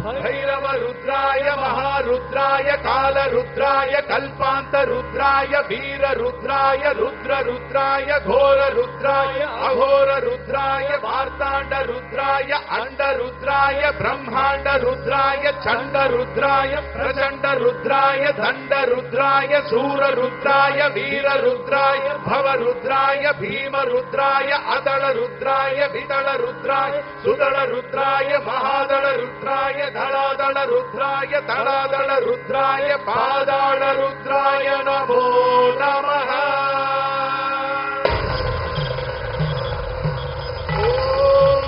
भैरव रुद्राय महारुद्राय काल रुद्राय कल्पांत रुद्राय वीर रुद्राय रुद्र रुद्राय घोर रुद्राय अघोर रुद्राय मार्तांड रुद्राय अंड रुद्राय ब्रह्मांड रुद्राय चंड रुद्राय प्रचंड रुद्राय दंड रुद्राय सूर रुद्राय वीर रुद्राय भव रुद्राय भीम रुद्राय अदल रुद्राय विदल रुद्राय सुदल रुद्राय महादल रुद्राय धड़ादल रुद्राय तड़ादल रुद्राय पादाल रुद्राय नमो नमः। ओम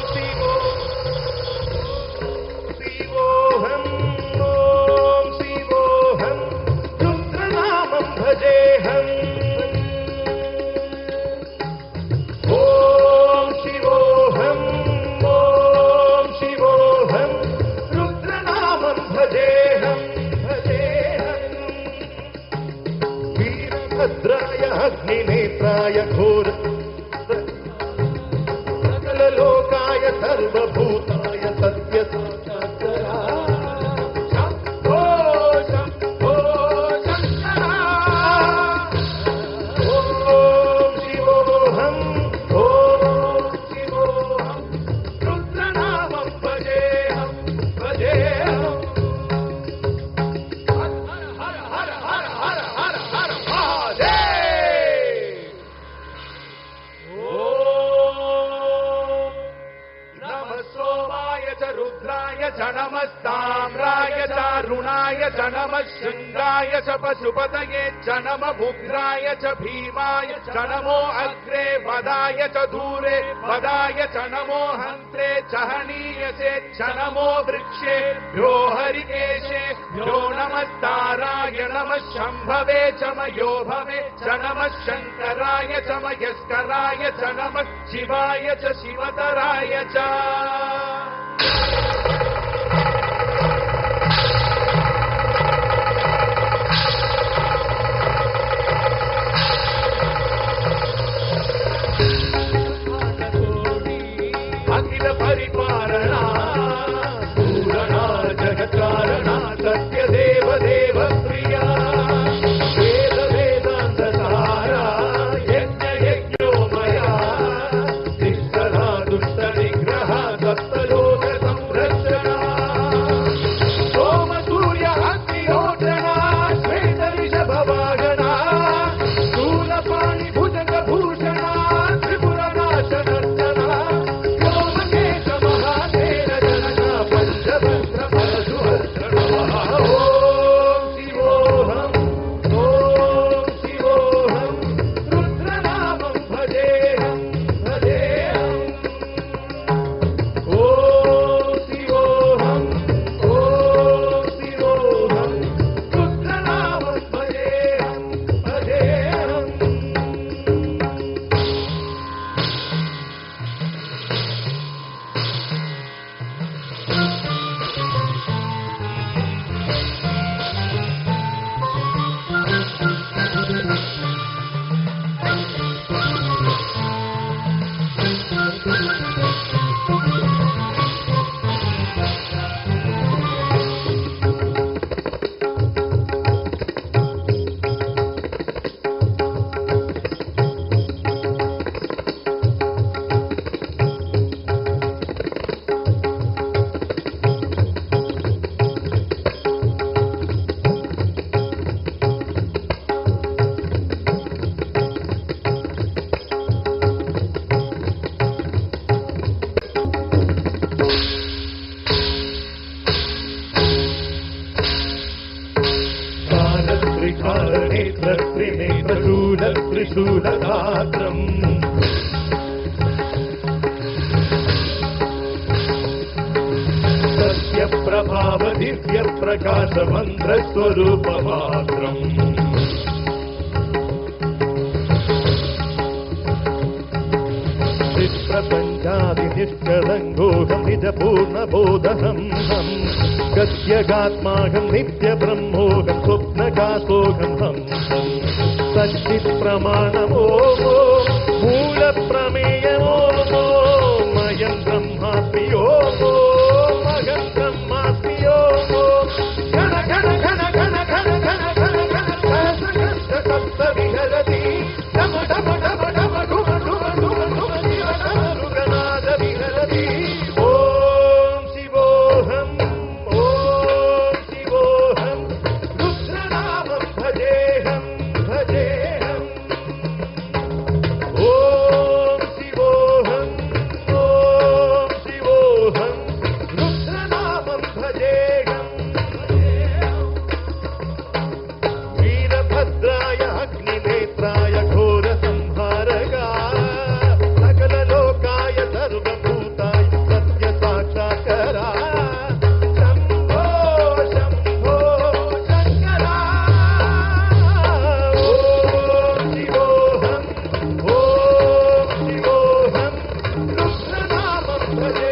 शिवोऽहं ओम शिवोऽहं रुद्रनामं भजेऽहम्। ओम शिवोऽहं रुद्रनामं भजेऽहम् भजेऽहम्। वीरभद्राय अग्निनेत्राय घोर सकललोकाय सर्वभूताय सत्यसाक्षात्काराय शम्भो शम्भो शङ्करा। ओम शिवोऽहं रुद्रनामं भजेऽहम् भजेऽहम्। हर हर हर हर हर हर हर महादेव। ओम नमः सोमाय च रुद्राय च नमस्ताम्राय च अरुणाय च नमः शृंगाय च पशुपतये च नमः उग्राय च भीमाय च नमो अग्रे वदाय च दूरे वदाय च नमो हन्त्रे च हनीयसे च नमो वृक्षे यो हरिकेशे यो नमस्ताराय नमः शम्भवे च मयो भवे च नमः शङ्कराय च मयस्कराय च नमः शिवाय च शिवतराय च। अखिल परिपालना पूरणा जगत्कारणा सत्य देव देव प्रिया वेद वेदांत सारा यज्ञ यज्ञोमया निष्ठा दुष्ट निग्रह सप्तलोक संरक्षणा सोम सूर्य अग्निहोत्रणा श्वेत ऋषभ वाहना स्थूलपाणि भुजंग भूषणा त्रिपुरनाशनर्चना व्योमकेश महातेन जनका पंचतंत्र परशुहस्त्र नमः। ओम शिवोऽहं रुद्रनामं भजेऽहम् भजेऽहम्। ओम शिवोऽहं रुद्रनामं भजेऽहम् भजेऽहम्। त्रिशूलगात्रम् सत्यप्रभाव दिव्य प्रकाश मन्त्रस्वरूपमात्रम् निष्कलङ्गोऽहं निजपूर्णबोधहम् गद्यगात्माहं नित्यब्रह्मोऽहं स्वप्नकाशोऽहं सच्चित्प्रमाणमो मूलप्रमेयमो मयं ब्रह्मास्मि महं ब्रह्मास्मि च